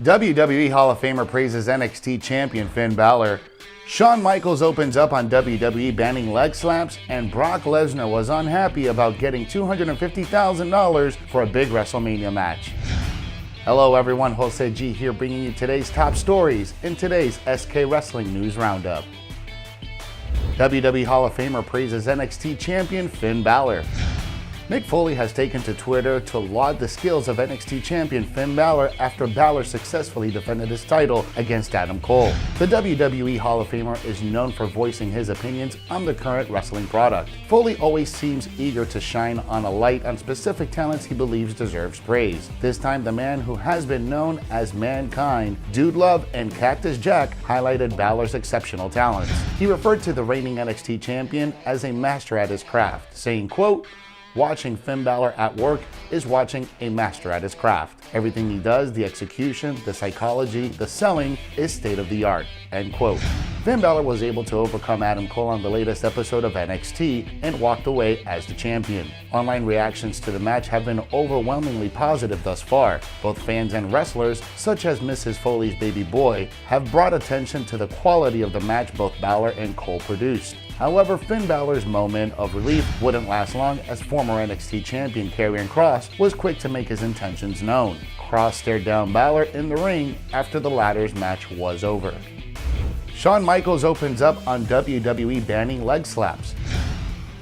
WWE Hall of Famer praises NXT Champion Finn Balor. Shawn Michaels opens up on WWE banning leg slaps, and Brock Lesnar was unhappy about getting $250,000 for a big WrestleMania match. Hello everyone, Jose G here bringing you today's top stories in today's SK Wrestling News Roundup. WWE Hall of Famer praises NXT Champion Finn Balor. Mick Foley has taken to Twitter to laud the skills of NXT Champion Finn Balor after Balor successfully defended his title against Adam Cole. The WWE Hall of Famer is known for voicing his opinions on the current wrestling product. Foley always seems eager to shine on a light on specific talents he believes deserves praise. This time, the man who has been known as Mankind, Dude Love, and Cactus Jack highlighted Balor's exceptional talents. He referred to the reigning NXT champion as a master at his craft, saying, quote, "Watching Finn Balor at work is watching a master at his craft. Everything he does, the execution, the psychology, the selling, is state of the art," end quote. Finn Balor was able to overcome Adam Cole on the latest episode of NXT and walked away as the champion. Online reactions to the match have been overwhelmingly positive thus far. Both fans and wrestlers, such as Mrs. Foley's baby boy, have brought attention to the quality of the match both Balor and Cole produced. However, Finn Balor's moment of relief wouldn't last long, as former NXT champion Karrion Kross was quick to make his intentions known. Kross stared down Balor in the ring after the latter's match was over. Shawn Michaels opens up on WWE banning leg slaps.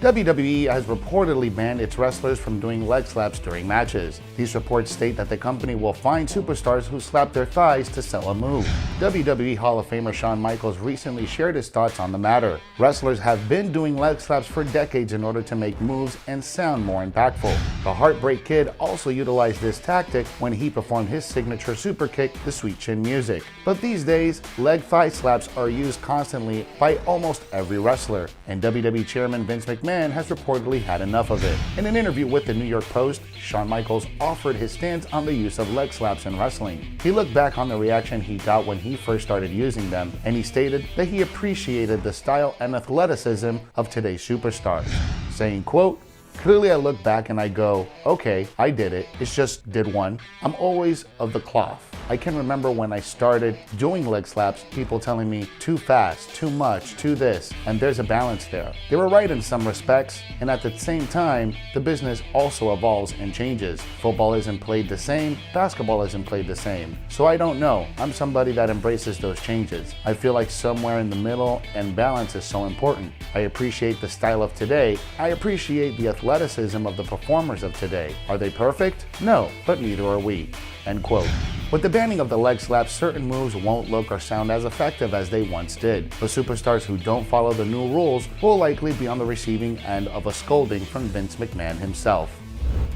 WWE has reportedly banned its wrestlers from doing leg slaps during matches. These reports state that the company will fine superstars who slap their thighs to sell a move. WWE Hall of Famer Shawn Michaels recently shared his thoughts on the matter. Wrestlers have been doing leg slaps for decades in order to make moves and sound more impactful. The Heartbreak Kid also utilized this tactic when he performed his signature super kick, the Sweet Chin Music. But these days, leg thigh slaps are used constantly by almost every wrestler, and WWE Chairman Vince McMahon has reportedly had enough of it. In an interview with the New York Post, Shawn Michaels offered his stance on the use of leg slaps in wrestling. He looked back on the reaction he got when he first started using them, and he stated that he appreciated the style and athleticism of today's superstars, saying, quote, "Clearly I look back and I go, okay, I did it. It's just did one. I'm always of the cloth. I can remember when I started doing leg slaps, people telling me too fast, too much, too this, and there's a balance there. They were right in some respects, and at the same time, the business also evolves and changes. Football isn't played the same, basketball isn't played the same. So I don't know. I'm somebody that embraces those changes. I feel like somewhere in the middle, and balance is so important. I appreciate the style of today. I appreciate the athleticism of the performers of today. Are they perfect? No, but neither are we," end quote. With the banning of the leg slaps, certain moves won't look or sound as effective as they once did. But superstars who don't follow the new rules will likely be on the receiving end of a scolding from Vince McMahon himself.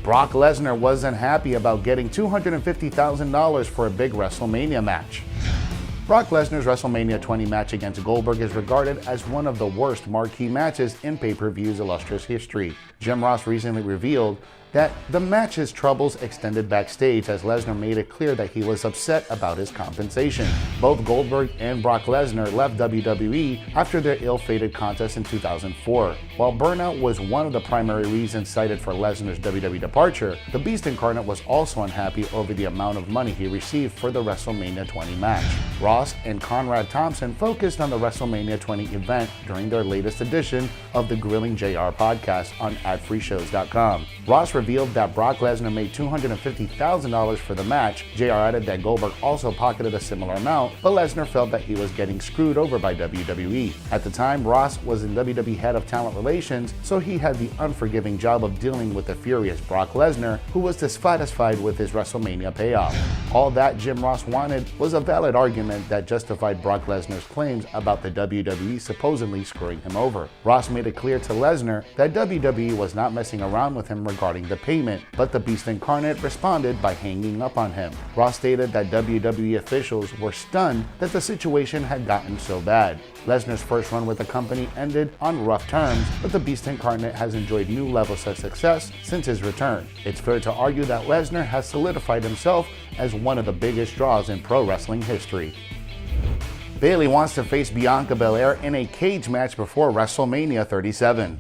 Brock Lesnar wasn't happy about getting $250,000 for a big WrestleMania match. Brock Lesnar's WrestleMania 20 match against Goldberg is regarded as one of the worst marquee matches in pay-per-view's illustrious history. Jim Ross recently revealed that the match's troubles extended backstage, as Lesnar made it clear that he was upset about his compensation. Both Goldberg and Brock Lesnar left WWE after their ill-fated contest in 2004. While burnout was one of the primary reasons cited for Lesnar's WWE departure, the Beast Incarnate was also unhappy over the amount of money he received for the WrestleMania 20 match. Ross and Conrad Thompson focused on the WrestleMania 20 event during their latest edition of the Grilling JR podcast on adfreeshows.com. Ross revealed that Brock Lesnar made $250,000 for the match. JR added that Goldberg also pocketed a similar amount, but Lesnar felt that he was getting screwed over by WWE. At the time, Ross was in WWE Head of Talent Relations, so he had the unforgiving job of dealing with the furious Brock Lesnar, who was dissatisfied with his WrestleMania payoff. All that Jim Ross wanted was a valid argument that justified Brock Lesnar's claims about the WWE supposedly screwing him over. Ross made it clear to Lesnar that WWE was not messing around with him regarding the payment, but the Beast Incarnate responded by hanging up on him. Ross stated that WWE officials were stunned that the situation had gotten so bad. Lesnar's first run with the company ended on rough terms, but the Beast Incarnate has enjoyed new levels of success since his return. It's fair to argue that Lesnar has solidified himself as one of the biggest draws in pro wrestling history. Bayley wants to face Bianca Belair in a cage match before WrestleMania 37.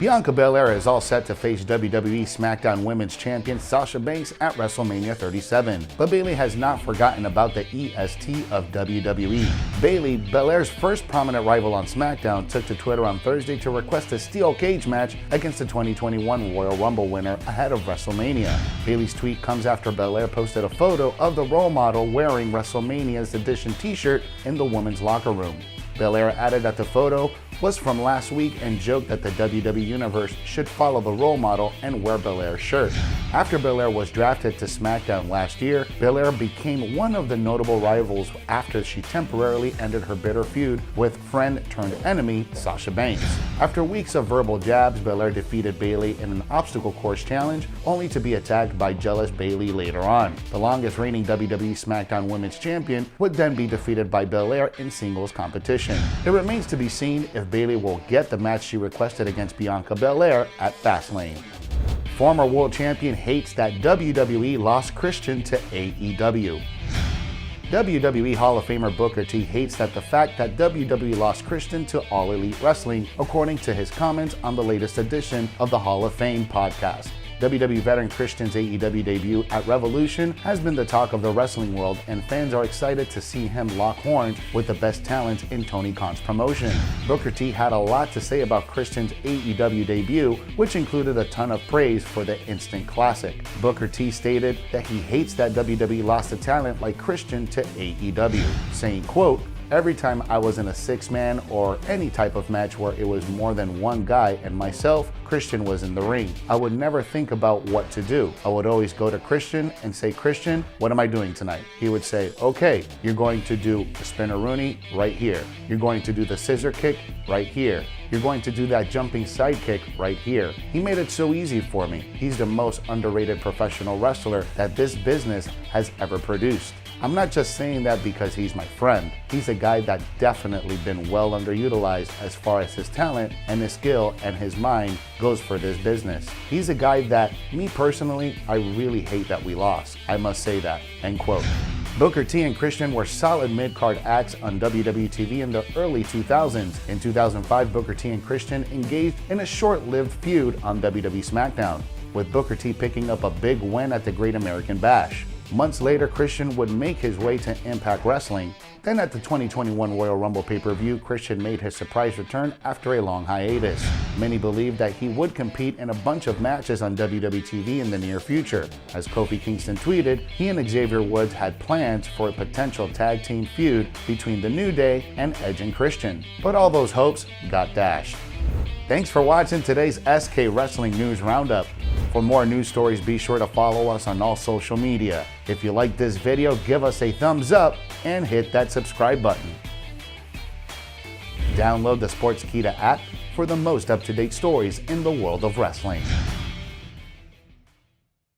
Bianca Belair is all set to face WWE SmackDown Women's Champion Sasha Banks at WrestleMania 37, but Bayley has not forgotten about the EST of WWE. Bayley, Belair's first prominent rival on SmackDown, took to Twitter on Thursday to request a steel cage match against the 2021 Royal Rumble winner ahead of WrestleMania. Bayley's tweet comes after Belair posted a photo of the role model wearing WrestleMania's edition t-shirt in the women's locker room. Belair added that the photo was from last week and joked that the WWE Universe should follow the role model and wear Belair's shirt. After Belair was drafted to SmackDown last year, Belair became one of the notable rivals after she temporarily ended her bitter feud with friend-turned-enemy Sasha Banks. After weeks of verbal jabs, Belair defeated Bayley in an obstacle course challenge, only to be attacked by jealous Bayley later on. The longest reigning WWE SmackDown Women's Champion would then be defeated by Belair in singles competition. It remains to be seen if Bayley will get the match she requested against Bianca Belair at Fastlane. Former world champion hates that WWE lost Christian to AEW. WWE Hall of Famer Booker T hates that the fact that WWE lost Christian to All Elite Wrestling, according to his comments on the latest edition of the Hall of Fame podcast. WWE veteran Christian's AEW debut at Revolution has been the talk of the wrestling world, and fans are excited to see him lock horns with the best talent in Tony Khan's promotion. Booker T had a lot to say about Christian's AEW debut, which included a ton of praise for the instant classic. Booker T stated that he hates that WWE lost a talent like Christian to AEW, saying, quote, "Every time I was in a six-man or any type of match where it was more than one guy and myself, Christian was in the ring. I would never think about what to do. I would always go to Christian and say, 'Christian, what am I doing tonight?' He would say, 'Okay, you're going to do the spinneroonie right here. You're going to do the scissor kick right here. You're going to do that jumping side kick right here.' He made it so easy for me. He's the most underrated professional wrestler that this business has ever produced. I'm not just saying that because he's my friend. He's a guy that definitely been well underutilized as far as his talent and his skill and his mind goes for this business. He's a guy that, me personally, I really hate that we lost. I must say that." End quote. Booker T and Christian were solid mid-card acts on WWE TV in the early 2000s. In 2005, Booker T and Christian engaged in a short-lived feud on WWE SmackDown, with Booker T picking up a big win at the Great American Bash. Months later, Christian would make his way to Impact Wrestling. Then at the 2021 Royal Rumble pay-per-view, Christian made his surprise return after a long hiatus. Many believed that he would compete in a bunch of matches on WWE TV in the near future. As Kofi Kingston tweeted, he and Xavier Woods had plans for a potential tag team feud between The New Day and Edge and Christian. But all those hopes got dashed. Thanks for watching today's SK Wrestling News Roundup. For more news stories, be sure to follow us on all social media. If you like this video, give us a thumbs up and hit that subscribe button. Download the Sportskeeda app for the most up-to-date stories in the world of wrestling.